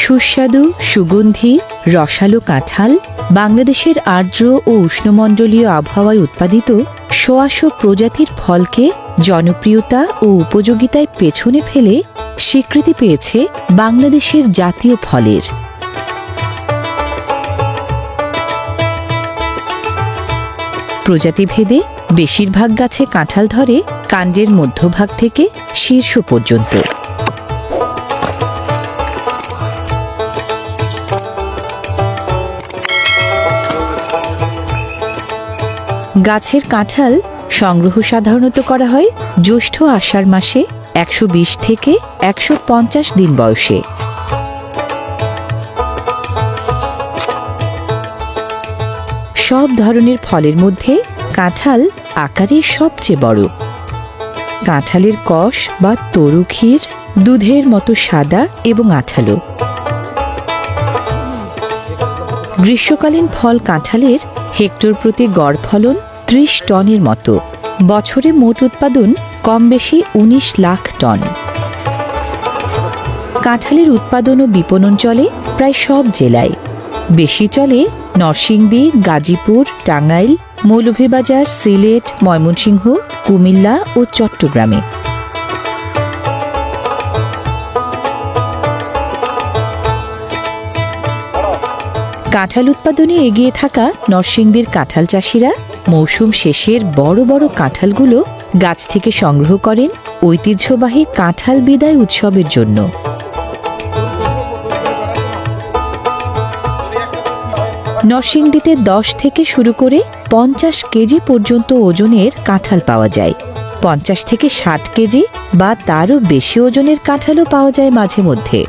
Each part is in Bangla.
সুস্বাদু সুগন্ধি রসালো কাঁঠাল বাংলাদেশের আর্দ্র ও উষ্ণমণ্ডলীয় আবহাওয়ায় উৎপাদিত সোয়াশো প্রজাতির ফলকে জনপ্রিয়তা ও উপযোগিতায় পেছনে ফেলে স্বীকৃতি পেয়েছে বাংলাদেশের জাতীয় ফলের। প্রজাতিভেদে বেশিরভাগ গাছে কাঁঠাল ধরে কাণ্ডের মধ্যভাগ থেকে শীর্ষ পর্যন্ত। গাছের কাঁঠাল সংগ্রহ সাধারণত করা হয় জ্যৈষ্ঠ আষাঢ় মাসে ১২০ থেকে ১৫০ দিন বয়সে। সব ধরনের ফলের মধ্যে কাঁঠাল আকারে সবচেয়ে বড়। কাঁঠালের কষ বা তরু ক্ষীর দুধের মতো সাদা এবং আঠালো। গ্রীষ্মকালীন ফল কাঁঠালের হেক্টর প্রতি গড় ফলন ৩০ টনের মতো। বছরে মোট উৎপাদন কম বেশি ১৯ লাখ টন। কাঁঠালের উৎপাদন ও বিপণন চলে প্রায় সব জেলায়। বেশি চলে নরসিংদী, গাজীপুর, টাঙ্গাইল, মৌলভীবাজার, সিলেট, ময়মনসিংহ, কুমিল্লা ও চট্টগ্রামে। কাঁঠাল উৎপাদনে এগিয়ে থাকা নরসিংদীর কাঁঠাল চাষিরা মৌসুম শেষের বড় বড় কাঁঠালগুলো গাছ থেকে সংগ্রহ করেন ঐতিহ্যবাহী কাঁঠাল বিদায় উৎসবের জন্য। নরসিংদীতে ১০ থেকে শুরু করে ৫০ কেজি পর্যন্ত ওজনের কাঁঠাল পাওয়া যায়। ৫০ থেকে ৬০ কেজি বা তারও বেশি ওজনের কাঁঠালও পাওয়া যায় মাঝে মধ্যে।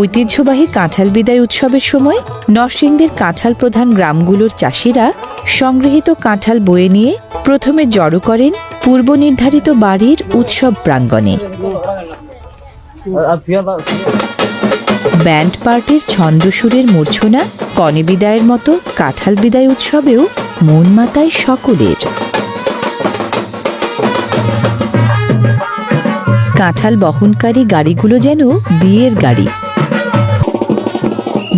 ঐতিহ্যবাহী কাঁঠাল বিদায় উৎসবের সময় নরসিংদীর কাঁঠাল প্রধান গ্রামগুলোর চাষিরা সংগৃহীত কাঁঠাল বয়ে নিয়ে প্রথমে জড়ো করেন পূর্ব নির্ধারিত বাড়ির উৎসব প্রাঙ্গণে। ব্যান্ড পার্টির ছন্দসুরের মূর্ছনা কনে বিদায়ের মতো কাঁঠাল বিদায় উৎসবেও মন মাতায় সকলের। কাঁঠাল বহনকারী গাড়িগুলো যেন বিয়ের গাড়ি।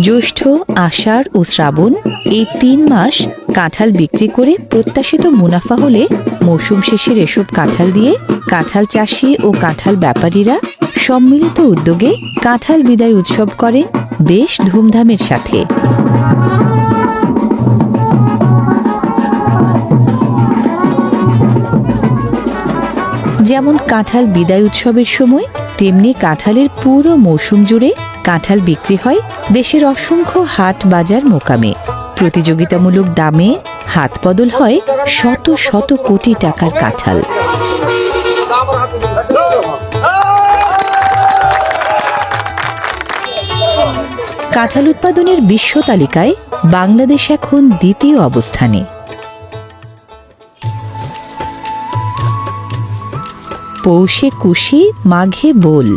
জ্যৈষ্ঠ, আষাঢ় ও শ্রাবণ এই ৩ মাস কাঁঠাল বিক্রি করে প্রত্যাশিত মুনাফা হলে মৌসুম শেষের এসব কাঁঠাল দিয়ে কাঁঠাল চাষি ও কাঁঠাল ব্যাপারীরা সম্মিলিত উদ্যোগে কাঁঠাল বিদায় উৎসব করেন বেশ ধুমধামের সাথে। যেমন কাঁঠাল বিদায় উৎসবের সময় তেমনি কাঁঠালের পুরো মৌসুম জুড়ে কাঁঠাল বিক্রি হয় দেশের অসংখ্য হাট বাজার মোকামে। প্রতিযোগিতামূলক দামে হাত বদল হয় শত শত কোটি টাকার কাঁঠাল। কাঁঠাল উৎপাদনের বিশ্ব তালিকায় বাংলাদেশ এখন দ্বিতীয় অবস্থানে। পৌষে কুশি, মাঘে বোল,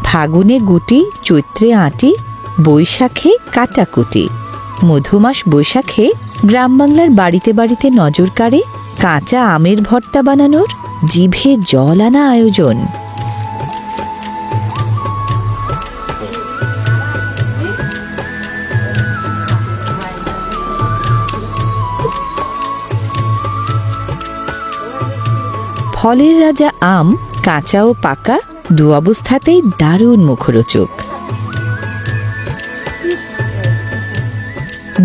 ফাগুনে গুটি, চৈত্রে আঁটি, বৈশাখে কাটাকুটি। মধুমাস বৈশাখে গ্রাম বাংলার বাড়িতে বাড়িতে নজর কাড়ে কাঁচা আমের ভর্তা বানানোর জিভে জল আনা আয়োজন। ফলের রাজা আম কাঁচা ও পাকা দু অবস্থাতেই দারুণ মুখরোচক।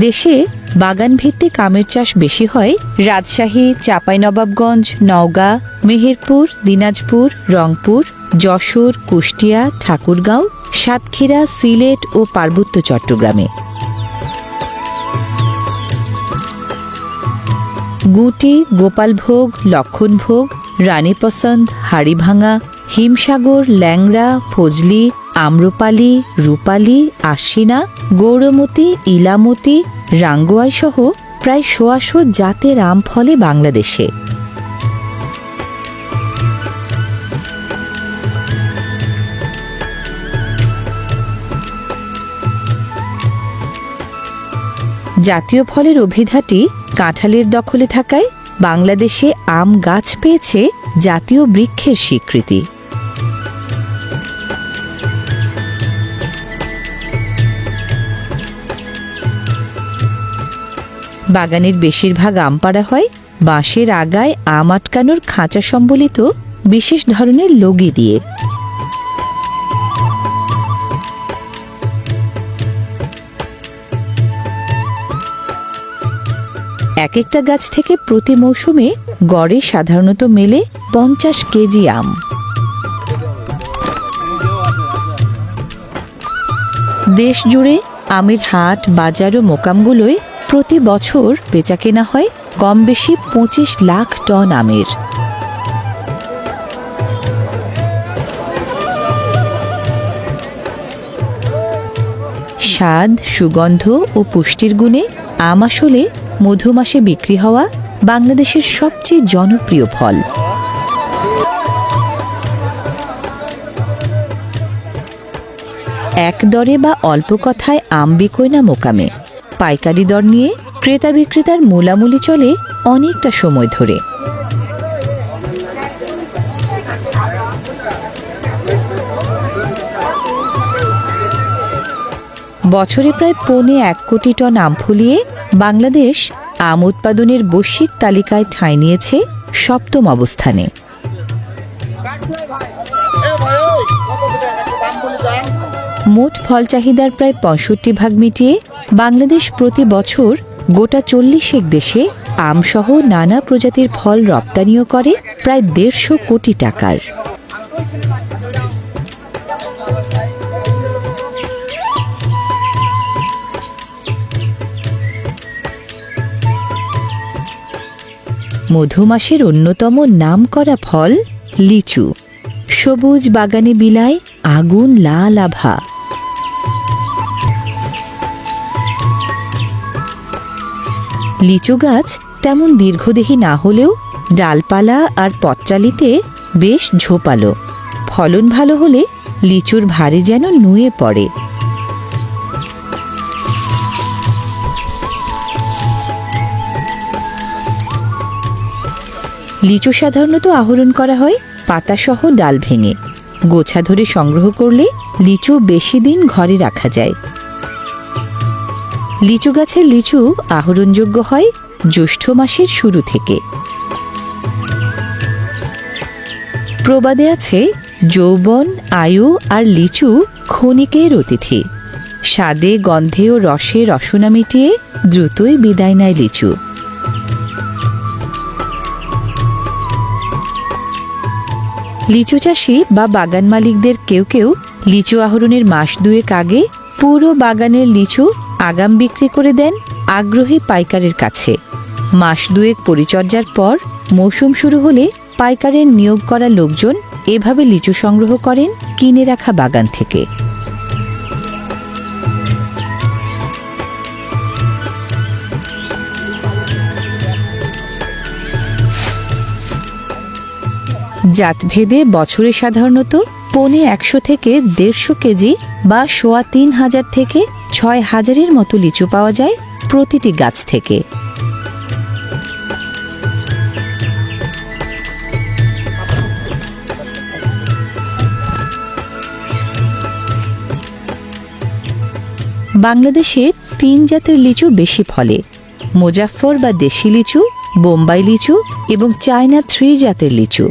দেশে বাগান ভিত্তিক আমের চাষ বেশি হয় রাজশাহী, চাঁপাইনবাবগঞ্জ, নওগাঁ, মেহেরপুর, দিনাজপুর, রংপুর, যশোর, কুষ্টিয়া, ঠাকুরগাঁও, সাতক্ষীরা, সিলেট ও পার্বত্য চট্টগ্রামে। গুটি, গোপালভোগ, লক্ষণভোগ, রানীপসন্দ, হাড়িভাঙা, হিমসাগর, ল্যাংড়া, ফজলি, আম্রপালি, রূপালি, আশ্বিনা, গৌরমতি, ইলামতি, রাঙ্গুয়াই সহ প্রায় ১৬০ জাতের আম ফলে বাংলাদেশে। জাতীয় ফলের অভিধাটি কাঁঠালের দখলে থাকায় বাংলাদেশে আম গাছ পেয়েছে জাতীয় বৃক্ষের স্বীকৃতি। বাগানের বেশিরভাগ আম পাড়া হয় বাঁশের আগায় আম আটকানোর খাঁচা সম্বলিত বিশেষ ধরনের লগি দিয়ে। এক একটা গাছ থেকে প্রতি মৌসুমে গড়ে সাধারণত মেলে 50 কেজি আম। দেশ জুড়ে আমের হাট, বাজার ও মোকামগুলোয় প্রতি বছর বেচাকেনা হয় কম বেশি 25 লাখ টন আমের। স্বাদ, সুগন্ধ ও পুষ্টির গুণে আম আসলে মধু মাসে বিক্রি হওয়া বাংলাদেশের সবচেয়ে জনপ্রিয় ফল। এক দরে বা অল্প কথায় আম বিকোয় না মোকামে। পাইকারি দর নিয়ে ক্রেতা বিক্রেতার মোলামুলি চলে অনেকটা সময় ধরে। বছরে প্রায় 1.25 কোটি টন আম ফলিয়ে বাংলাদেশ আম উৎপাদনের বৈশ্বিক তালিকায় ঠাঁই নিয়েছে 7ম অবস্থানে। মোট ফল চাহিদার প্রায় 65% মিটিয়ে বাংলাদেশ প্রতি বছর গোটা 40 দেশে আমসহ নানা প্রজাতির ফল রপ্তানিও করে প্রায় 150 কোটি টাকার। মধু মাসের অন্যতম নামকরা ফল লিচু। সবুজ বাগানে বিলায় আগুন লাল আভা। লিচু গাছ তেমন দীর্ঘদেহী না হলেও ডালপালা আর পত্রালিতে বেশ ঝোপালো। ফলন ভালো হলে লিচুর ভারে যেন নুয়ে পড়ে। লিচু সাধারণত আহরণ করা হয় পাতাসহ ডাল ভেঙে। গোছা ধরে সংগ্রহ করলে লিচু বেশি দিন ঘরে রাখা যায়। লিচু গাছের লিচু আহরণযোগ্য হয় জ্যৈষ্ঠ মাসের শুরু থেকে। প্রবাদে আছে, যৌবন, আয়ু আর লিচু ক্ষণিকের অতিথি। স্বাদে, গন্ধে ও রসে রসনা মিটিয়ে দ্রুতই বিদায় নেয় লিচু। লিচু চাষি বা বাগান মালিকদের কেউ কেউ লিচু আহরণের মাস 2 আগে পুরো বাগানের লিচু আগাম বিক্রি করে দেন আগ্রহী পাইকারের কাছে। মাস 2 পরিচর্যার পর মৌসুম শুরু হলে পাইকারের নিয়োগ করা লোকজন এভাবে লিচু সংগ্রহ করেন কিনে রাখা বাগান থেকে। জাতভেদে বছরে সাধারণত 150 থেকে 150 কেজি বা 3,500 থেকে 6,000 মতো লিচু পাওয়া যায় প্রতিটি গাছ থেকে। বাংলাদেশে 3 জাতের লিচু বেশি ফলে: মুজাফফর বা দেশি লিচু, বোম্বাই লিচু এবং চায়না 3 জাতের লিচু।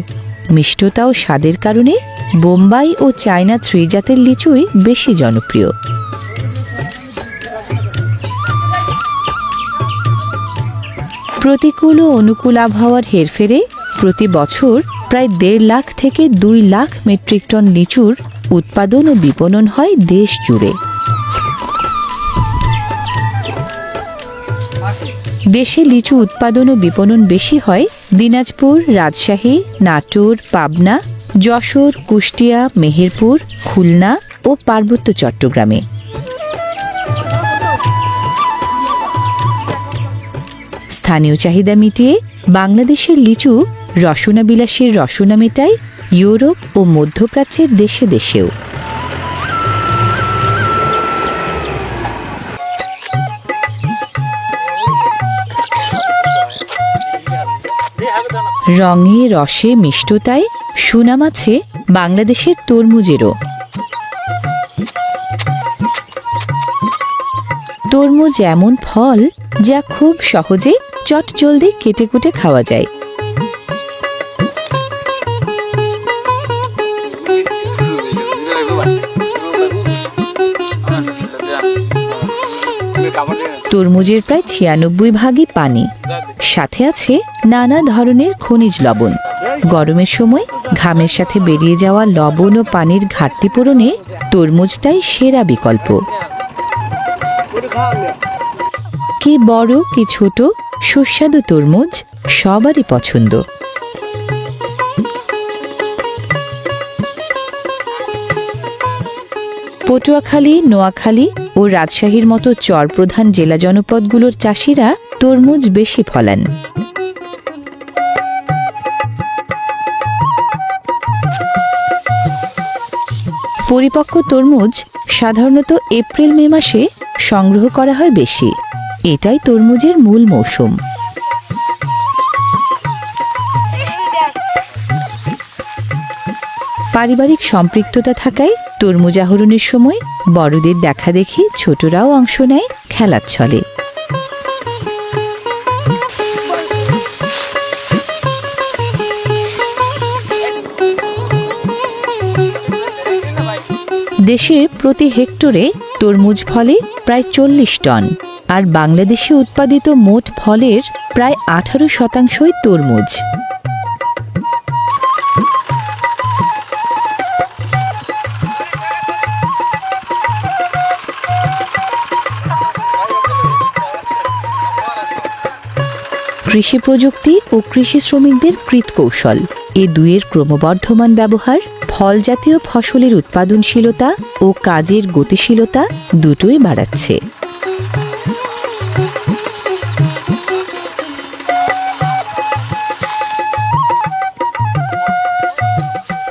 মিষ্টতা ও স্বাদের কারণে বোম্বাই ও চায়না 3 জাতের লিচুই বেশি জনপ্রিয়। প্রতিকূল ও অনুকূল আবহাওয়ার হেরফেরে প্রতি বছর প্রায় 1.5 লাখ থেকে 2 লাখ মেট্রিক টন লিচুর উৎপাদন ও বিপণন হয় দেশ জুড়ে। দেশে লিচু উৎপাদন ও বিপণন বেশি হয় দিনাজপুর, রাজশাহী, নাটোর, পাবনা, যশোর, কুষ্টিয়া, মেহেরপুর, খুলনা ও পার্বত্য চট্টগ্রামে। স্থানীয় চাহিদা মিটিয়ে বাংলাদেশের লিচু রসনা বিলাসের রসনা মেটায় ইউরোপ ও মধ্যপ্রাচ্যের দেশে দেশেও। রঙে রসে মিষ্টতায় সুনাম আছে বাংলাদেশের তরমুজেরও। তরমুজ এমন ফল যা খুব সহজে চটজলদি কেটে কুটে খাওয়া যায়। তরমুজের প্রায় ৯৬ পানি, সাথে আছে নানা ধরনের খনিজ লবণ। গরমের সময় ঘামের সাথে বেরিয়ে যাওয়া লবণ ও পানির ঘাটতি পূরণে তরমুজ তাই সেরা বিকল্প। কি বড় কি ছোট সুস্বাদু তরমুজ সবারই পছন্দ। পটুয়াখালী, নোয়াখালী ও রাজশাহীর মতো চরপ্রধান জেলা জনপদগুলোর চাষিরা তরমুজ বেশি ফলান। পরিপক্ক তরমুজ সাধারণত এপ্রিল মে মাসে সংগ্রহ করা হয় বেশি। এটাই তরমুজের মূল মৌসুম। পারিবারিক সম্পৃক্ততা থাকায় তরমুজ আহরণের সময় বড়দের দেখা দেখি ছোটরাও অংশ নেয় খেলার ছলে। দেশে প্রতি হেক্টরে তরমুজ ফলে প্রায় ৪০ টন, আর বাংলাদেশে উৎপাদিত মোট ফলের প্রায় ১৮% তরমুজ। কৃষি প্রযুক্তি ও কৃষি শ্রমিকদের কৃতকৌশল এ দুয়ের ক্রমবর্ধমান ব্যবহার ফল জাতীয় ফসলের উৎপাদনশীলতা ও কাজের গতিশীলতা দুটোই বাড়াচ্ছে।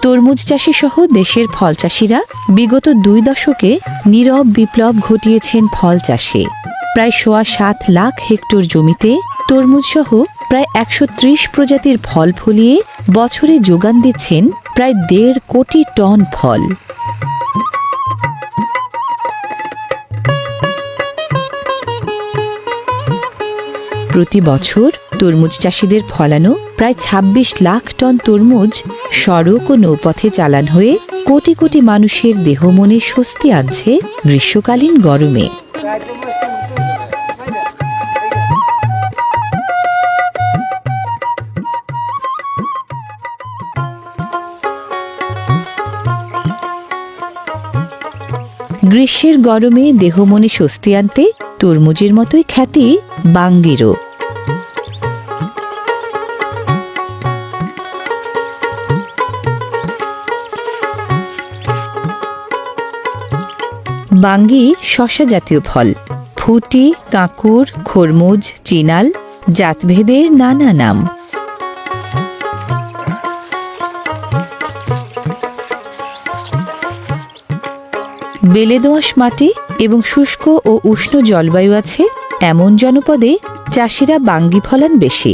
তরমুজ চাষী সহ দেশের ফল চাষিরা বিগত ২ দশকে নীরব বিপ্লব ঘটিয়েছেন ফল চাষে। প্রায় ৭.৫ লাখ হেক্টর জমিতে তরমুজ সহ প্রায় ১৩০ প্রজাতির ফল ফলিয়ে বছরে যোগান দিচ্ছেন প্রায় ১.৫ কোটি টন ফল। প্রতি বছর তরমুজ চাষিদের ফলানো প্রায় ২৬ লাখ টন তরমুজ সড়ক ও নৌপথে চালান হয়ে কোটি কোটি মানুষের দেহ মনে স্বস্তি আনছে গ্রীষ্মকালীন গরমে। গ্রীষ্মের গরমে দেহ মনে স্বস্তি আনতে তরমুজের মতোই খ্যাতি বাঙ্গিরও। বাঙ্গি শসা জাতীয় ফল। ফুটি, কাঁকুর, খরমুজ, চিনাল জাতভেদের নানা নাম। বেলে দোআঁশ মাটি এবং শুষ্ক ও উষ্ণ জলবায়ু আছে এমন জনপদে চাষিরা বাঙ্গি ফলান বেশি।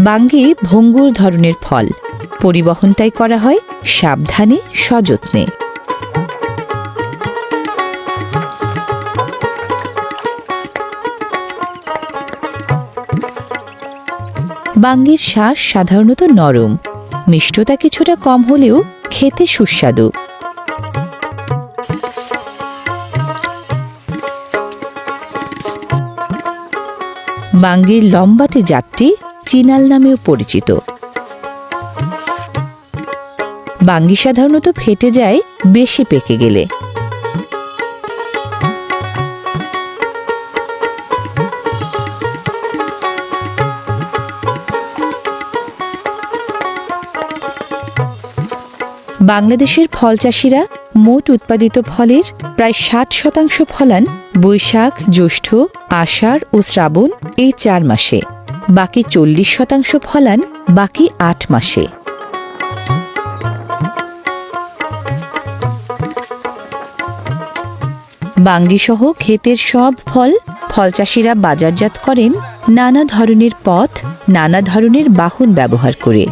বাঙ্গি ভঙ্গুর ধরনের ফল। পরিবহন তাই করা হয় সাবধানে সযত্নে। বাঙ্গির শ্বাস সাধারণত নরম, মিষ্টতা কিছুটা কম হলেও খেতে সুস্বাদু। বাঙ্গির লম্বাটে জাতটি চিনাল নামেও পরিচিত। বাঙ্গি সাধারণত ফেটে যায় বেশি পেকে গেলে। বাংলাদেশের ফল চাষিরা মোট উৎপাদিত ফলের প্রায় ৬০% ফলান বৈশাখ, জ্যৈষ্ঠ, আষাঢ় ও শ্রাবণ এই ৪ মাসে। বাকি ৪০% ফলান বাকি 8 মাসে। বাঙ্গিসহ ক্ষেতের সব ফল ফলচাষিরা বাজারজাত করেন নানা ধরনের পথ, নানা ধরনের বাহন ব্যবহার করে।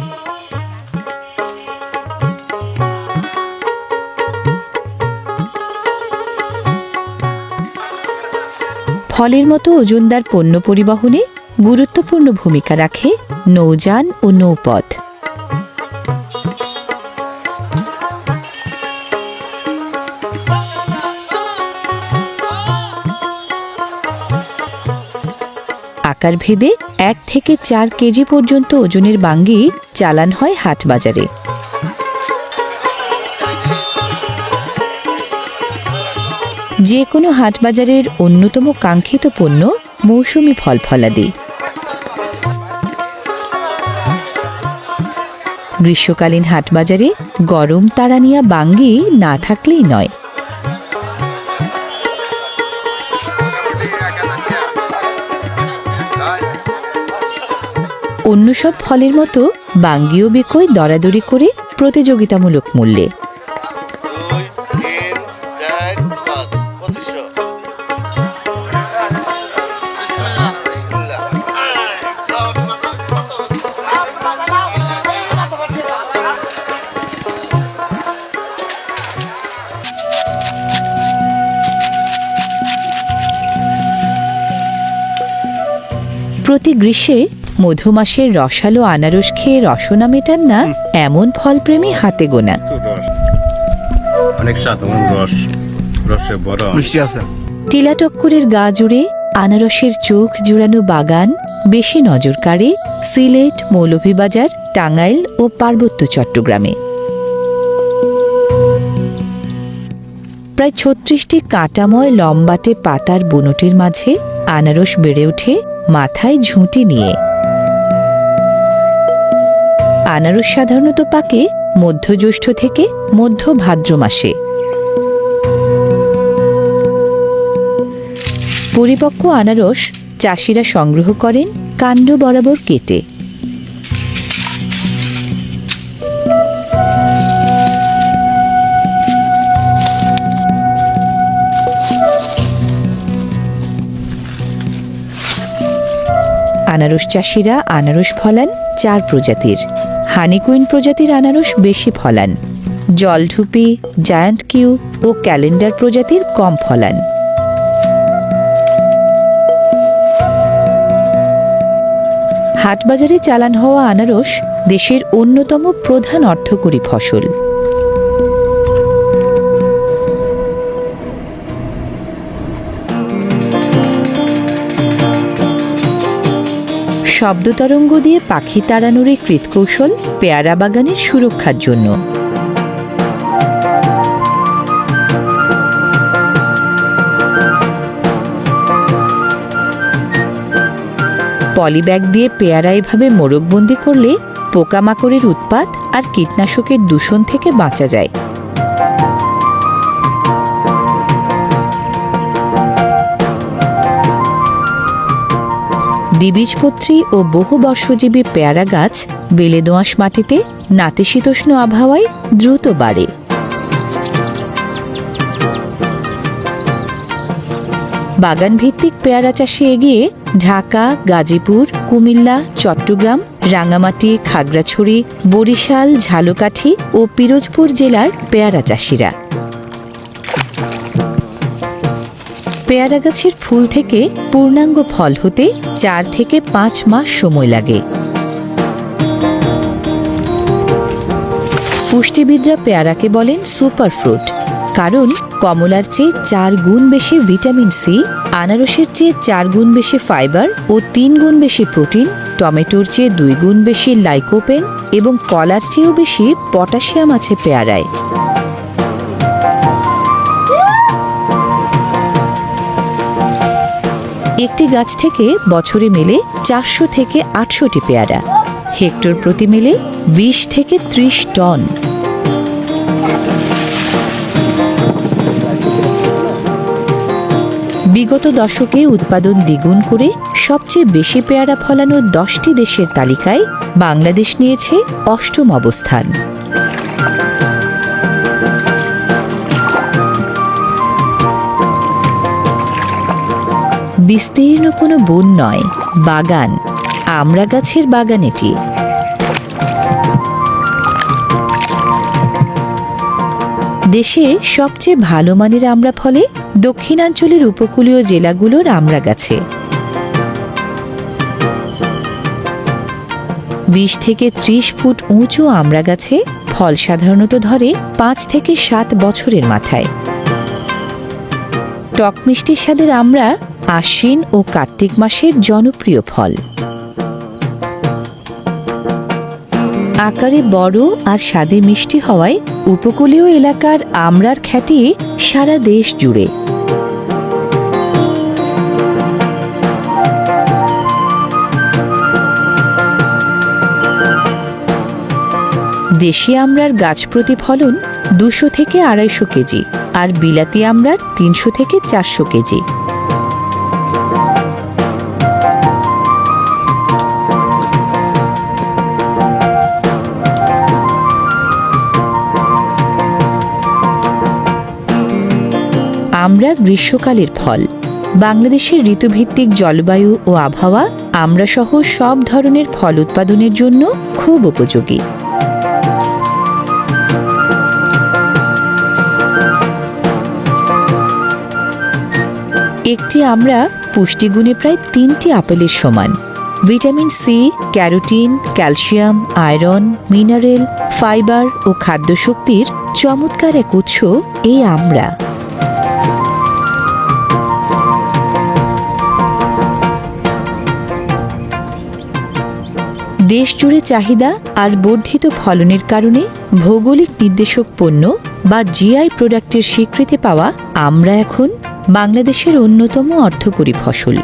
ফলের মতো ওজনদার পণ্য পরিবহনে গুরুত্বপূর্ণ ভূমিকা রাখে নৌযান ও নৌপথ। আকারভেদে 1 থেকে 4 কেজি পর্যন্ত ওজনের বাঙ্গি চালান হয় হাটবাজারে। যে কোনো হাটবাজারের অন্যতম কাঙ্ক্ষিত পণ্য মৌসুমি ফল ফলাদি। গ্রীষ্মকালীন হাটবাজারে গরম তাড়ানিয়া বাঙ্গি না থাকলেই নয়। অন্য সব ফলের মতো বাঙ্গিও বিকোয় দরাদরি করে প্রতিযোগিতামূলক মূল্যে। প্রতি গ্রীষ্মে মধুমাসের রসালো আনারস খেয়ে রসনা মেটান না এমন ফলপ্রেমী হাতে গোনা। টিলাটক্করের গা জুড়ে আনারসের চোখ জুড়ানো বাগান বেশি নজর কাড়ে সিলেট, মৌলভীবাজার, টাঙ্গাইল ও পার্বত্য চট্টগ্রামে। প্রায় 36টি কাঁটাময় লম্বাটে পাতার বুনোটির মাঝে আনারস বেড়ে ওঠে মাথায় ঝুঁটি নিয়ে। আনারস সাধারণত পাকে মধ্য জ্যৈষ্ঠ থেকে মধ্য ভাদ্র মাসে। পরিপক্ক আনারস চাষিরা সংগ্রহ করেন কাণ্ড বরাবর কেটে। আনারস চাষিরা আনারস ফলান 4 প্রজাতির। হানিকুইন প্রজাতির আনারস বেশি ফলান। জলঢুপি, জায়ান্ট কিউ ও ক্যালেন্ডার প্রজাতির কম ফলান। হাটবাজারে চালান হওয়া আনারস দেশের অন্যতম প্রধান অর্থকরী ফসল। শব্দতরঙ্গ দিয়ে পাখি তাড়ানোর এই কৃতকৌশল পেয়ারা বাগানের সুরক্ষার জন্য। পলিব্যাগ দিয়ে পেয়ারা এভাবে মোড়কবন্দি করলে পোকামাকড়ের উৎপাত আর কীটনাশকের দূষণ থেকে বাঁচা যায়। দ্বিবীজপত্রী ও বহুবর্ষজীবী পেয়ারা গাছ বেলে দোআঁশ মাটিতে নাতিশীতোষ্ণ আবহাওয়ায় দ্রুত বাড়ে। বাগান ভিত্তিক পেয়ারা চাষে এগিয়ে ঢাকা, গাজীপুর, কুমিল্লা, চট্টগ্রাম, রাঙামাটি, খাগড়াছড়ি, বরিশাল, ঝালকাঠি ও পিরোজপুর জেলার পেয়ারা চাষিরা। পেয়ারা গাছের ফুল থেকে পূর্ণাঙ্গ ফল হতে 4 থেকে 5 মাস সময় লাগে। পুষ্টিবিদরা পেয়ারাকে বলেন সুপার ফ্রুট, কারণ কমলার চেয়ে 4 গুণ বেশি ভিটামিন সি, আনারসের চেয়ে 4 গুণ বেশি ফাইবার ও 3 গুণ বেশি প্রোটিন, টমেটোর চেয়ে 2 গুণ বেশি লাইকোপেন এবং কলার চেয়েও বেশি পটাশিয়াম আছে পেয়ারায়। একটি গাছ থেকে বছরে মেলে 400 থেকে 800টি পেয়ারা। হেক্টর প্রতি মেলে 20 থেকে 30 টন। বিগত দশকে উৎপাদন দ্বিগুণ করে সবচেয়ে বেশি পেয়ারা ফলানো 10টি দেশের তালিকায় বাংলাদেশ নিয়েছে 8ম অবস্থান। বিস্তীর্ণ কোনো বন নয়, বাগান, আমড়া গাছের বাগান এটি। দেশে সবচেয়ে ভালো মানের আমড়া ফলে দক্ষিণাঞ্চলের উপকূলীয় জেলাগুলোর আমড়া গাছে। 20 থেকে 30 ফুট উঁচু আমড়া গাছে ফল সাধারণত ধরে 5 থেকে 7 বছরের মাথায়। টক মিষ্টি স্বাদের আমড়া আশ্বিন ও কার্তিক মাসের জনপ্রিয় ফল। আকারে বড় আর স্বাদে মিষ্টি হওয়ায় উপকূলীয় এলাকার আমড়ার খ্যাতি সারা দেশ জুড়ে। দেশি আমড়ার গাছ প্রতি ফলন 200 থেকে 250 কেজি আর বিলাতি আমড়ার 300 থেকে 400 কেজি। আমড়া গ্রীষ্মকালের ফল। বাংলাদেশের ঋতুভিত্তিক জলবায়ু ও আবহাওয়া আমড়া সহ সব ধরনের ফল উৎপাদনের জন্য খুব উপযোগী। একটি আমড়া পুষ্টিগুণে প্রায় 3টি আপেলের সমান। Vitamin C, carotene, calcium, iron, mineral, fibre ও খাদ্যশক্তির চমৎকার এক উৎস এই আমড়া। দেশ জুড়ে চাহিদা আর বর্ধিত ফলনের কারণে ভৌগোলিক নির্দেশক পণ্য বা জিআই প্রোডাক্টের স্বীকৃতি পাওয়া আমড়া এখন বাংলাদেশের অন্যতম অর্থকরী ফসল।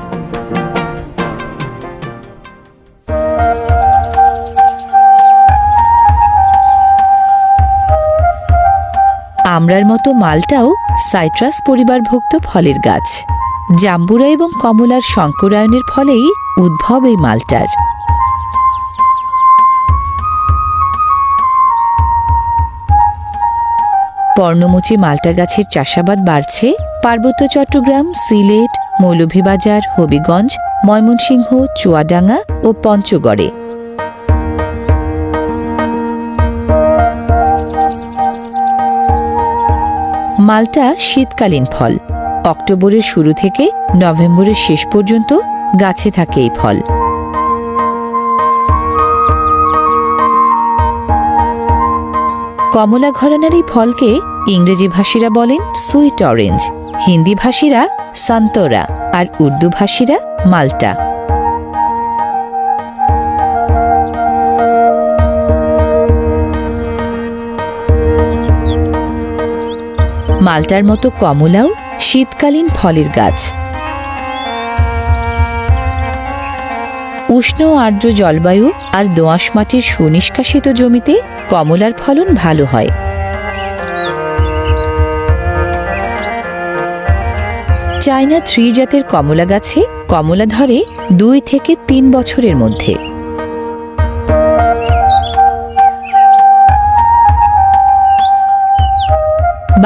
আমড়ার মতো মালটাও সাইট্রাস পরিবারভুক্ত ফলের গাছ। জাম্বুরা এবং কমলার সংকরায়নের ফলেই উদ্ভব এই মালটার। পর্ণমোচী মাল্টা গাছের চাষাবাদ বাড়ছে পার্বত্য চট্টগ্রাম, সিলেট, মৌলভীবাজার, হবিগঞ্জ, ময়মনসিংহ, চুয়াডাঙ্গা ও পঞ্চগড়ে। মাল্টা শীতকালীন ফল। অক্টোবরের শুরু থেকে নভেম্বরের শেষ পর্যন্ত গাছে থাকে এই ফল। কমলা ঘরানার এই ফলকে ইংরেজি ভাষীরা বলেন সুইট অরেঞ্জ, হিন্দি ভাষীরা সান্তরা আর উর্দু ভাষীরা মাল্টা। মাল্টার মতো কমলাও শীতকালীন ফলের গাছ। উষ্ণ আর্দ্র জলবায়ু আর দোআঁশ মাটির সুনিষ্কাশিত জমিতে কমলার ফলন ভালো হয়। চায়না 3 জাতের কমলা গাছে কমলা ধরে 2 থেকে 3 বছরের মধ্যে।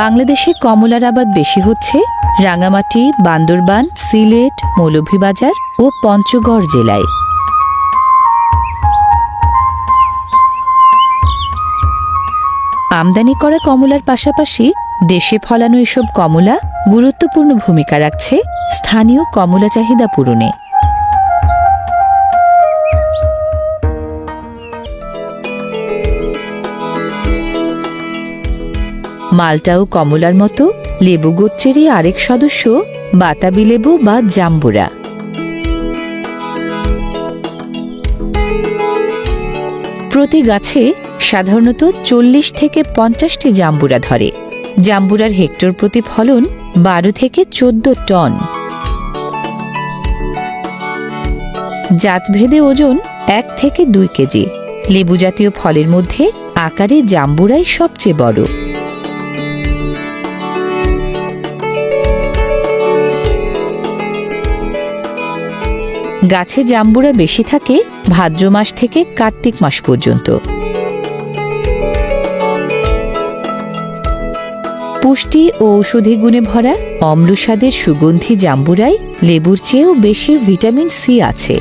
বাংলাদেশে কমলার আবাদ বেশি হচ্ছে রাঙামাটি, বান্দরবান, সিলেট, মৌলভীবাজার ও পঞ্চগড় জেলায়। আমদানি করা কমলার পাশাপাশি দেশে ফলানো এসব কমলা গুরুত্বপূর্ণ ভূমিকা রাখছে স্থানীয় কমলা চাহিদা পূরণে। মাল্টা ও কমলার মতো লেবু গোত্রেরই আরেক সদস্য বাতাবি লেবু বা জাম্বুরা। প্রতি গাছে সাধারণত 40 থেকে 50টি জাম্বুরা ধরে। জাম্বুরার হেক্টর প্রতি ফলন 12 থেকে 14 টন। জাতভেদে ওজন 1 থেকে 2 কেজি। লেবু জাতীয় ফলের মধ্যে আকারে জাম্বুরাই সবচেয়ে বড়। গাছে জাম্বুরা বেশি থাকে ভাদ্র মাস থেকে কার্তিক মাস পর্যন্ত। পুষ্টি ও ঔষধি গুণে ভরা অম্লস্বাদের সুগন্ধি জাম্বুরায় লেবুর চেয়েও বেশি ভিটামিন সি আছে।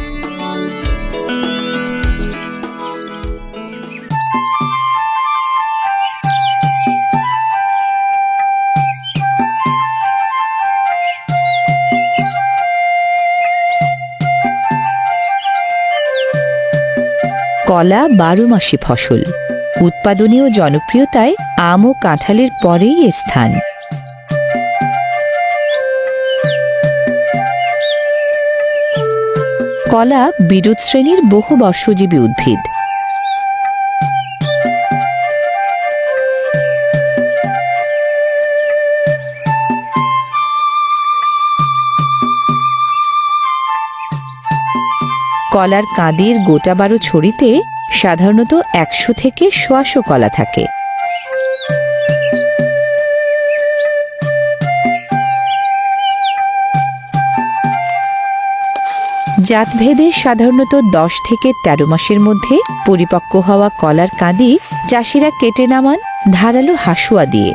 কলা 12 মাসি ফসল। উৎপাদনে ও জনপ্রিয়তায় আম ও কাঁঠালের পরেই এর স্থান। কলা বিরুৎ শ্রেণীর বহু বর্ষজীবী উদ্ভিদ। কলার কাঁদির গোটা 12 ছড়িতে সাধারণত 100 থেকে 150 কলা থাকে। জাতভেদে সাধারণত 10 থেকে 13 মাসের মধ্যে পরিপক্ক হওয়া কলার কাঁদি চাষিরা কেটে নামান ধারালো হাসুয়া দিয়ে।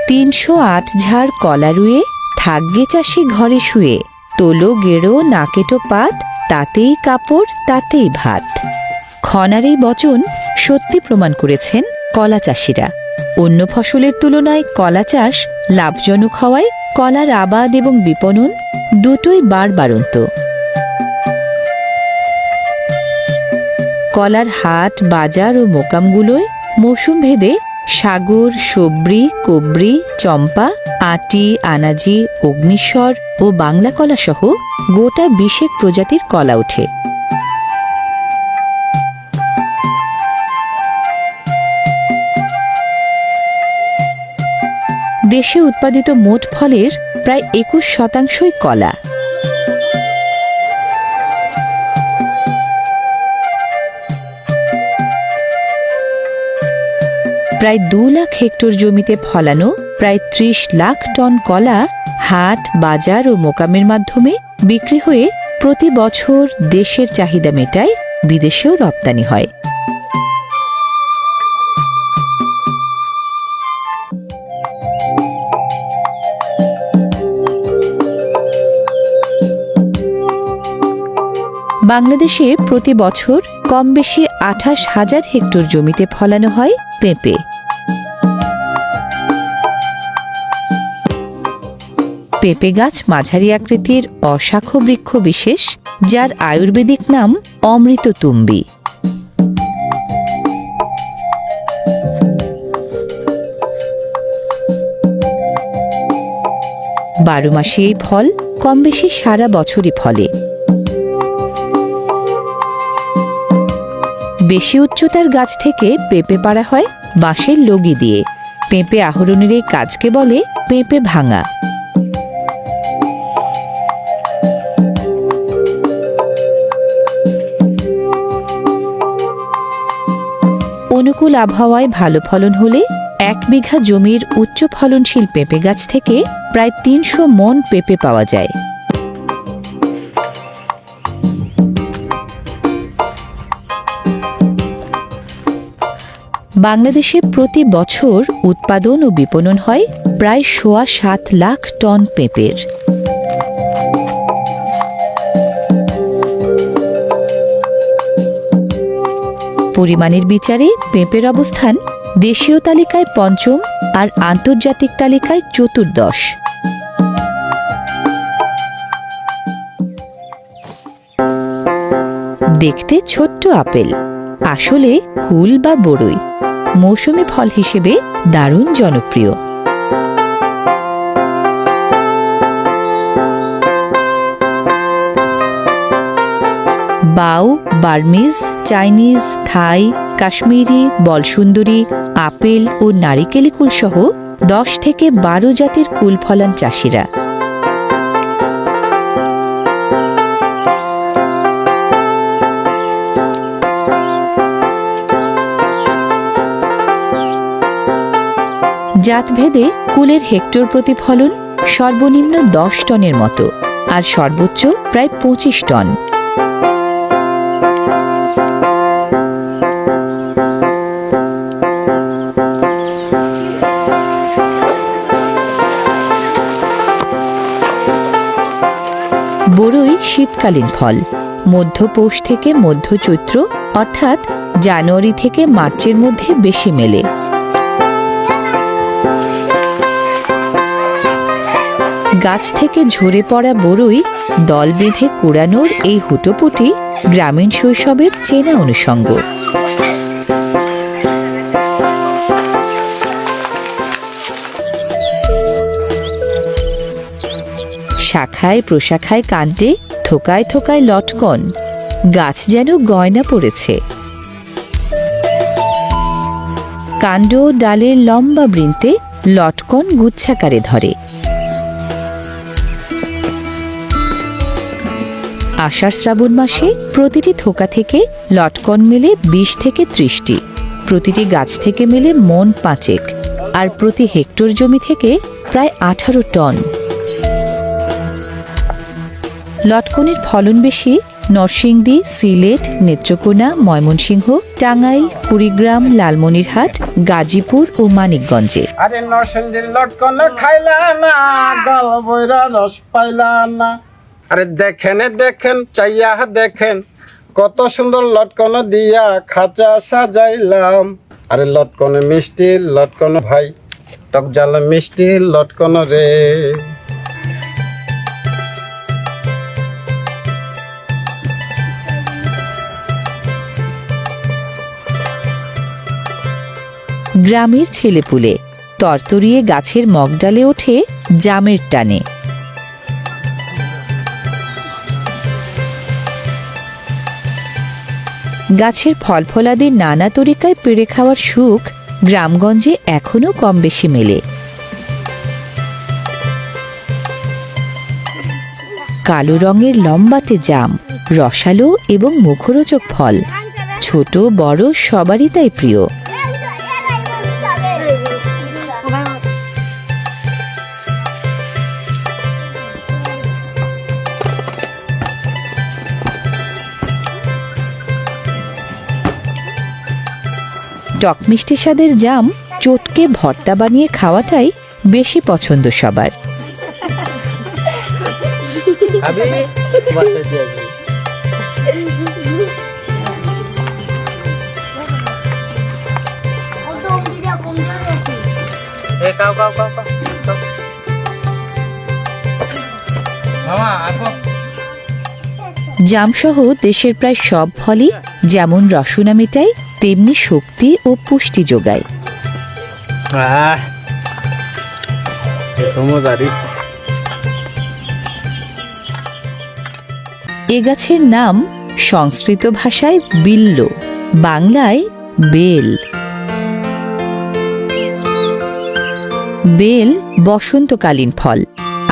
তিনশো 8 ঝাড় কলা রুয়ে থাকগে চাষি ঘরে শুয়ে, তোলো গেড়ো না কেটো পাত, তাতেই কাপড় তাতেই ভাত। খনার এই বচন সত্যি প্রমাণ করেছেন কলা চাষিরা। অন্য ফসলের তুলনায় কলা চাষ লাভজনক হওয়ায় কলার আবাদ এবং বিপণন দুটোই বাড়ন্ত। কলার হাট বাজার ও মোকামগুলোয় মৌসুম ভেদে সাগর, সবরি, কবরি, চম্পা, আটি, আনাজি, অগ্নিস্বর ও বাংলা কলা সহ গোটা 20 প্রজাতির কলা ওঠে। দেশে উৎপাদিত মোট ফলের প্রায় 21% কলা। প্রায় 2 লাখ হেক্টর জমিতে ফলানো প্রায় 30 লাখ টন কলা হাট বাজার ও মোকামের মাধ্যমে বিক্রি হয়ে প্রতি বছর দেশের চাহিদা মেটায়, বিদেশেও রপ্তানি হয়। বাংলাদেশে প্রতি বছর কম বেশি 28,000 হেক্টর জমিতে ফলানো হয় পেঁপে। পেঁপে গাছ মাঝারি আকৃতির অশাখ বৃক্ষ বিশেষ, যার আয়ুর্বেদিক নাম অমৃততুম্বী। বারো মাসে এই ফল কম বেশি সারা বছরই ফলে। বেশি উচ্চতার গাছ থেকে পেঁপে পাড়া হয় বাঁশের লগি দিয়ে। পেঁপে আহরণের এই কাজকে বলে পেঁপে ভাঙা। অনুকূল আবহাওয়ায় ভালো ফলন হলে 1 বিঘা জমির উচ্চ ফলনশীল পেঁপে গাছ থেকে প্রায় 300 মণ পেঁপে পাওয়া যায়। বাংলাদেশে প্রতি বছর উৎপাদন ও বিপণন হয় প্রায় 7.25 লাখ টন পেঁপের। পরিমাণের বিচারে পেঁপের অবস্থান দেশীয় তালিকায় 5ম আর আন্তর্জাতিক তালিকায় 14র্দশ। দেখতে ছোট্ট আপেল, আসলে কুল বা বড়ই। মৌসুমী ফল হিসেবে দারুণ জনপ্রিয়। বাউ, বার্মিজ, চাইনিজ, থাই, কাশ্মীরি, বলসুন্দরী, আপেল ও নারিকেলি কুল সহ 10 থেকে 12 জাতের কুল ফলান চাষিরা। জাতভেদে কুলের হেক্টর প্রতি ফলন সর্বনিম্ন 10 টনের মতো আর সর্বোচ্চ প্রায় 25 টন। বড়ই শীতকালীন ফল। মধ্য পৌষ থেকে মধ্য চৈত্র অর্থাৎ জানুয়ারি থেকে মার্চের মধ্যে বেশি মেলে। গাছ থেকে ঝরে পড়া বড়ই দল বেঁধে কুড়ানোর এই হুটোপুটি গ্রামীণ শৈশবের চেনা অনুষঙ্গ। শাখায় প্রশাখায় কাণ্ডে থোকায় থোকায় লটকন, গাছ যেন গয়না পড়েছে। কাণ্ড ও ডালের লম্বা বৃন্তে লটকন গুচ্ছাকারে ধরে। আষাঢ় শ্রাবণ মাসে প্রতিটি থোকা থেকে লটকন মেলে 20 থেকে 30টি, প্রতিটি গাছ থেকে মেলে মন 5 আর প্রতি হেক্টর জমি থেকে প্রায় 18 টন। লটকনের ফলন বেশি নরসিংদী, সিলেট, নেত্রকোনা, ময়মনসিংহ, টাঙ্গাইল, কুড়িগ্রাম, লালমনিরহাট, গাজীপুর ও মানিকগঞ্জে। আরে নরসিংদীর লটকন খাইলা না, ডাল বইরা রস পাইলা না। আরে দেখেন দেখেন চাইয়া দেখেন, কত সুন্দর লটকন দিয়া খাঁচা সাজাইলাম। আরে লটকন মিষ্টি লটকন ভাই, টক ঝাল মিষ্টি লটকন রে। গ্রামের ছেলেপুলে তরতরিয়ে গাছের মগডালে ওঠে জামের টানে। গাছের ফলফলাদি নানা তরিকায় পেড়ে খাওয়ার সুখ গ্রামগঞ্জে এখনো কম বেশি মেলে। কালো রঙের লম্বাটে জাম, রসালো এবং মুখরোচক ফল, ছোট বড় সবারই তাই প্রিয়। টক মিষ্টি স্বাদের জাম চটকে ভর্তা বানিয়ে খাওয়াটাই বেশি পছন্দ সবার। জামসহ দেশের প্রায় সব ফলই যেমন রসনা মেটায় তেমনি শক্তি ও পুষ্টি যোগায়। এ গাছের নাম সংস্কৃত ভাষায় বিল্ল, বাংলায় বেল। বেল বসন্তকালীন ফল,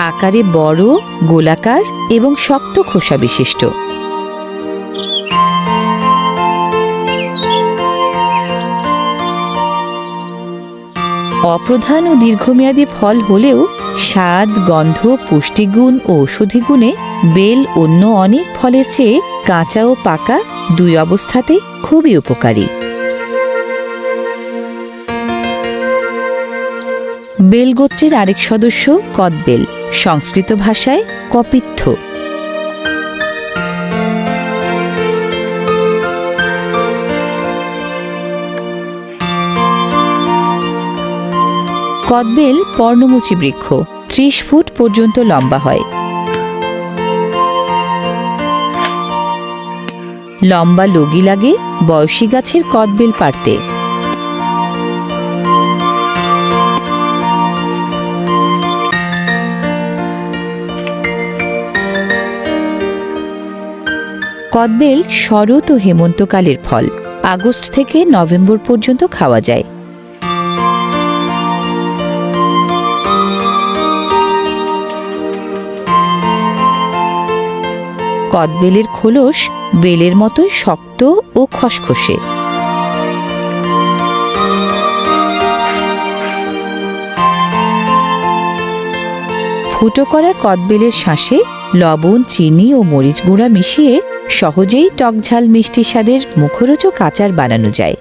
আকারে বড়, গোলাকার এবং শক্ত খোসা বিশিষ্ট। অপ্রধান ও দীর্ঘমেয়াদী ফল হলেও স্বাদ, গন্ধ, পুষ্টিগুণ ও ঔষধি গুণে বেল অন্য অনেক ফলের চেয়ে কাঁচা ও পাকা দুই অবস্থাতে খুবই উপকারী। বেল গোত্রের আরেক সদস্য কদবেল, সংস্কৃত ভাষায় কপিত্থ। কদবেল পর্ণমোচী বৃক্ষ, 30 ফুট পর্যন্ত লম্বা হয়। লম্বা লগি লাগে বয়সী গাছের কদবেল পাড়তে। কদবেল শরৎ ও হেমন্তকালের ফল, আগস্ট থেকে নভেম্বর পর্যন্ত খাওয়া যায়। কদবেলের খোলস বেলের মতোই শক্ত ও খসখসে। ফুটো করা কদবেলের শাঁসে লবণ, চিনি ও মরিচ গুঁড়া মিশিয়ে সহজেই টকঝাল মিষ্টি স্বাদের মুখরোচক আচার বানানো যায়।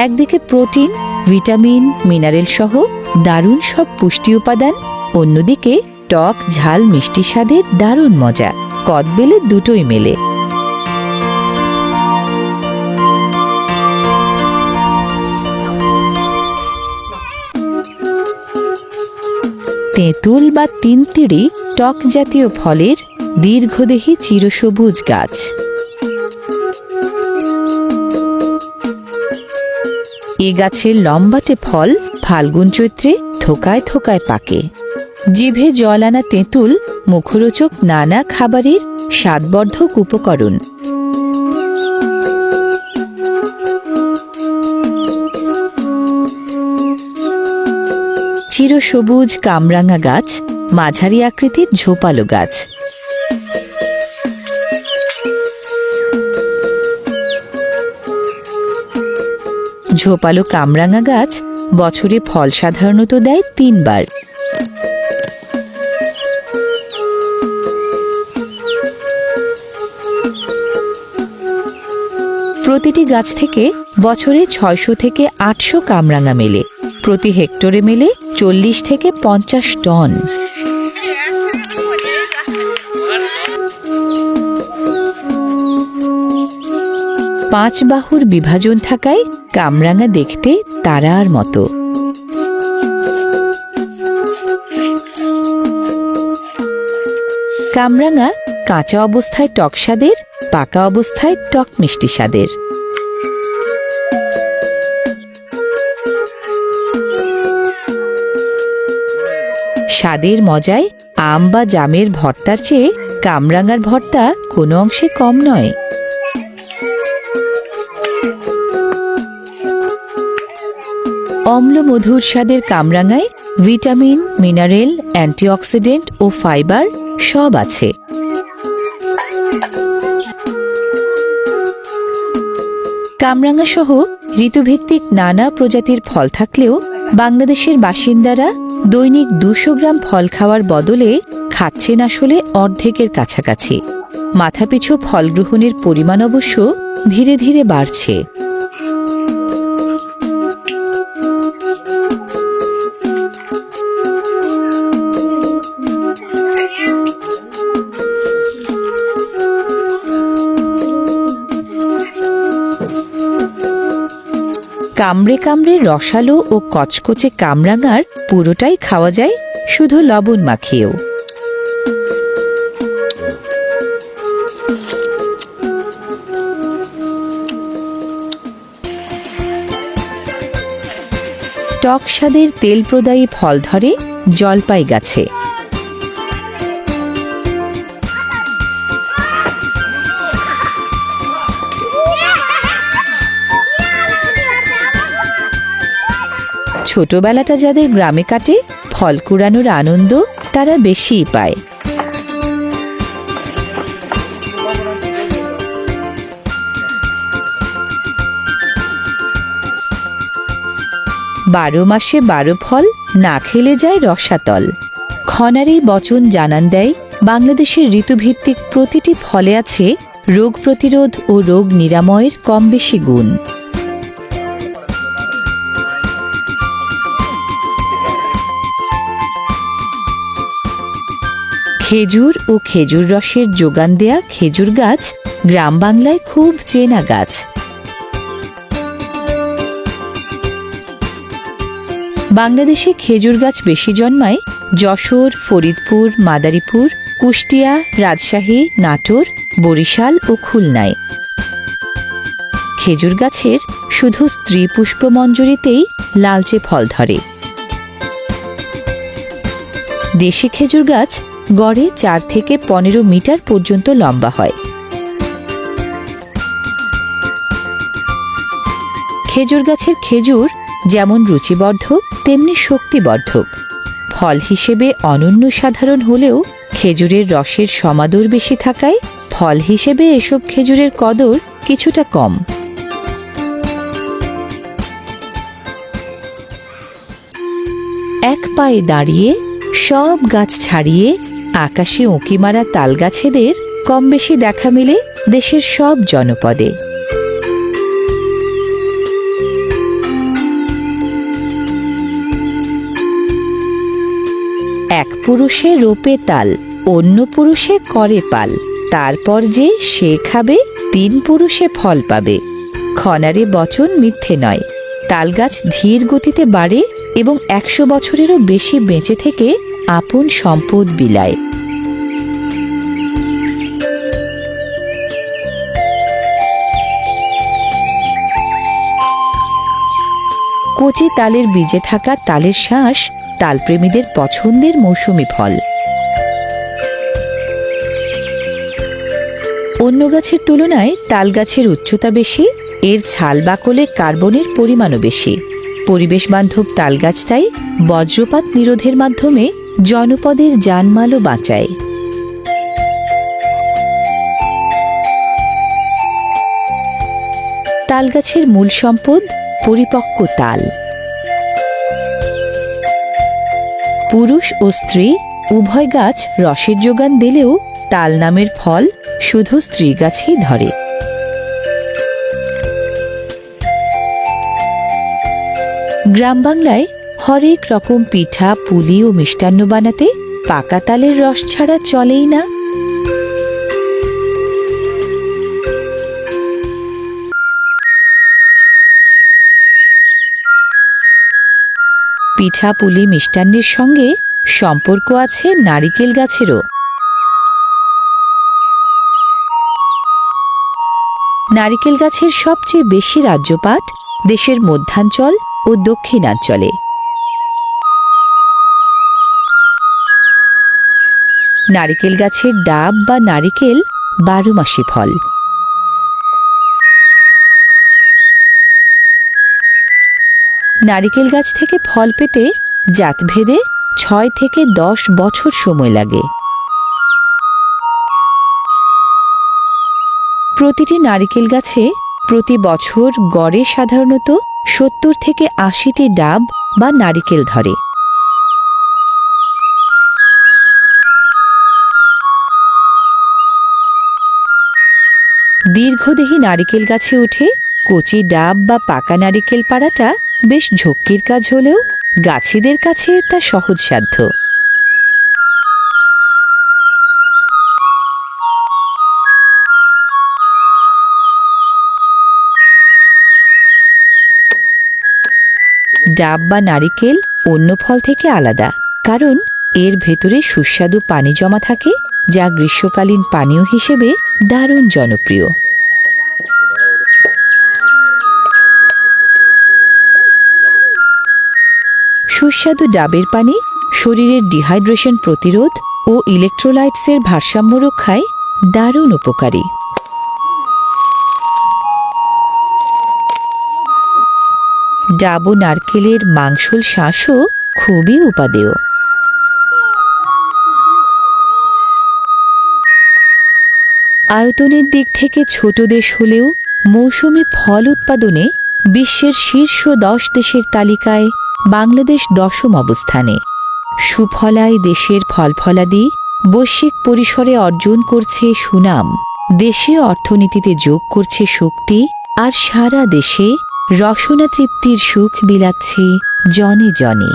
একদিকে প্রোটিন, ভিটামিন, মিনারেল সহ দারুণ সব পুষ্টি উপাদান, অন্যদিকে টক ঝাল মিষ্টি স্বাদের দারুণ মজা। কদবেলে দুটোই মেলে। তেঁতুল বা তিনতিড়ি টক জাতীয় ফলের দীর্ঘদেহী চিরসবুজ গাছ। এ গাছের লম্বাটে ফল ফাল্গুন চৈত্রে থোকায় থোকায় পাকে। জিভে জল আনা তেঁতুল মুখরোচক নানা খাবারের স্বাদবর্ধক উপকরণ। চিরসবুজ কামরাঙা গাছ মাঝারি আকৃতির ঝোপালো গাছ। ঝোপালো কামরাঙা গাছ বছরে ফল সাধারণত দেয় 3 বার। প্রতিটি গাছ থেকে বছরে 600 থেকে 800 কামরাঙা মেলে। প্রতি হেক্টরে মেলে 40 থেকে 50 টন। পাঁচ বাহুর বিভাজন থাকায় কামরাঙা দেখতে তারার মতো। কামরাঙা কাঁচা অবস্থায় টক স্বাদের, পাকা অবস্থায় টক মিষ্টি স্বাদের। স্বাদের মজায় আম বা জামের ভর্তার চেয়ে কামরাঙার ভর্তা কোনো অংশে কম নয়। অম্ল মধুর স্বাদের কামরাঙায় ভিটামিন, মিনারেল, অ্যান্টিঅক্সিডেন্ট ও ফাইবার সব আছে। কামরাঙা সহ ঋতুভিত্তিক নানা প্রজাতির ফল থাকলেও বাংলাদেশের বাসিন্দারা দৈনিক 200 গ্রাম ফল খাওয়ার বদলে খাচ্ছেন আসলে অর্ধেকের কাছাকাছি। মাথাপিছু ফল গ্রহণের পরিমাণ অবশ্য ধীরে ধীরে বাড়ছে। কামড়ে কামড়ে রসালো ও কচকচে কামরাঙার পুরোটাই খাওয়া যায় শুধু লবণ মাখিয়েও। টক স্বাদের তেল প্রদায়ী ফল ধরে জলপাই গাছে। ছোটবেলাটা যাদের গ্রামে কাটে, ফল কুড়ানোর আনন্দ তারা বেশিই পায়। 12 মাসে 12 ফল, না খেলে যায় রসাতল। খনার এই বচন জানান দেয় বাংলাদেশের ঋতুভিত্তিক প্রতিটি ফলে আছে রোগ প্রতিরোধ ও রোগ নিরাময়ের কম বেশি গুণ। খেজুর ও খেজুর রসের যোগান দেয়া খেজুর গাছ গ্রাম বাংলায় খুব চেনা গাছ। বাংলাদেশে খেজুর গাছ বেশি জন্মায় যশোর, ফরিদপুর, মাদারীপুর, কুষ্টিয়া, রাজশাহী, নাটোর, বরিশাল ও খুলনায়। খেজুর গাছের শুধু স্ত্রী পুষ্পমঞ্জরিতেই লালচে ফল ধরে। দেশি খেজুর গাছ গড়ে 4 থেকে 15 মিটার পর্যন্ত লম্বা হয়। খেজুর গাছের খেজুর যেমন রুচিবর্ধক তেমনি শক্তিবর্ধক। ফল হিসেবে অনন্য সাধারণ হলেও খেজুরের রসের সমাদর বেশি থাকায় ফল হিসেবে এসব খেজুরের কদর কিছুটা কম। এক পায়ে দাঁড়িয়ে সব গাছ ছাড়িয়ে আকাশে উঁকি মারা তালগাছেদের কম বেশি দেখা মেলে দেশের সব জনপদে। এক পুরুষে রোপে তাল, অন্য পুরুষে করে পাল, তারপর যে সে খাবে 3 পুরুষে ফল পাবে। খনারে বচন মিথ্যে নয়। তালগাছ ধীর গতিতে বাড়ে এবং 100 বছরেরও বেশি বেঁচে থেকে আপন সম্পদ বিলায়। কচি তালের বীজে থাকা তালের শাঁস তালপ্রেমীদের পছন্দের মৌসুমি ফল। অন্য গাছের তুলনায় তাল গাছের উচ্চতা বেশি, এর ছাল বাকলে কার্বনের পরিমাণও বেশি। পরিবেশ বান্ধব তালগাছ তাই বজ্রপাত নিরোধের মাধ্যমে জনপদের জানমালও বাঁচায়। তালগাছের মূল সম্পদ পরিপক্ক তাল। পুরুষ ও স্ত্রী উভয় গাছ রসের যোগান দিলেও তাল নামের ফল শুধু স্ত্রী গাছেই ধরে। গ্রাম বাংলায় হরেক রকম পিঠা, পুলি ও মিষ্টান্ন বানাতে পাকা তালের রস ছাড়া চলেই না। পিঠা, পুলি, মিষ্টান্নের সঙ্গে সম্পর্ক আছে নারিকেল গাছেরও। নারিকেল গাছের সবচেয়ে বেশি রাজ্যপাট দেশের মধ্যাঞ্চল ও দক্ষিণাঞ্চলে। নারিকেল গাছের ডাব বা নারিকেল 12 মাসি ফল। নারিকেল গাছ থেকে ফল পেতে জাতভেদে 6 থেকে 10 বছর সময় লাগে। প্রতিটি নারিকেল গাছে প্রতি বছর গড়ে সাধারণত 70 থেকে 80টি ডাব বা নারিকেল ধরে। দীর্ঘদেহী নারিকেল গাছে উঠে কচি ডাব বা পাকা নারিকেল পাড়াটা বেশ ঝক্কির কাজ হলেও গাছিদের কাছে তা সহজসাধ্য। ডাব বা নারিকেল অন্য ফল থেকে আলাদা, কারণ এর ভেতরে সুস্বাদু পানি জমা থাকে, যা গ্রীষ্মকালীন পানীয় হিসেবে দারুণ জনপ্রিয়। সুস্বাদু ডাবের পানি শরীরের ডিহাইড্রেশন প্রতিরোধ ও ইলেকট্রোলাইটসের ভারসাম্য রক্ষায় দারুণ উপকারী। ডাব ও নারকেলের মাংসল শাঁসও খুবই উপাদেয়। আয়তনের দিক থেকে ছোট দেশ হলেও মৌসুমি ফল উৎপাদনে বিশ্বের শীর্ষ 10 দেশের তালিকায় বাংলাদেশ 10ম অবস্থানে। সুফলায় দেশের ফলফলাদি বৈশ্বিক পরিসরে অর্জন করছে সুনাম, দেশীয় অর্থনীতিতে যোগ করছে শক্তি, আর সারা দেশে রসনা তৃপ্তির সুখ বিলাচ্ছে জনে জনে।